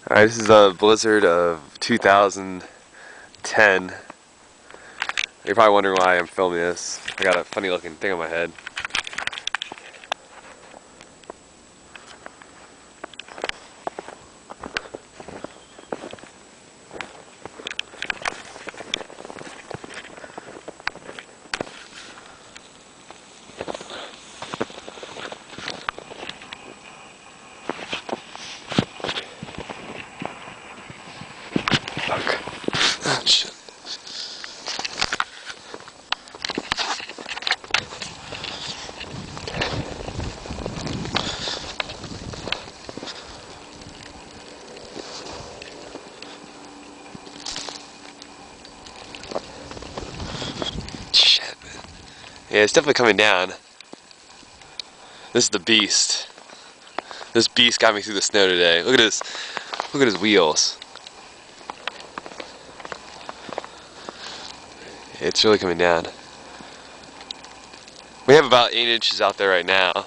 Alright, this is a blizzard of 2010. You're probably wondering why I'm filming this. I got a funny looking thing on my head. Fuck. Oh, shit. Shit, man. Yeah, it's definitely coming down. This is the beast. This beast got me through the snow today. Look at his wheels. It's really coming down. We have about 8 inches out there right now.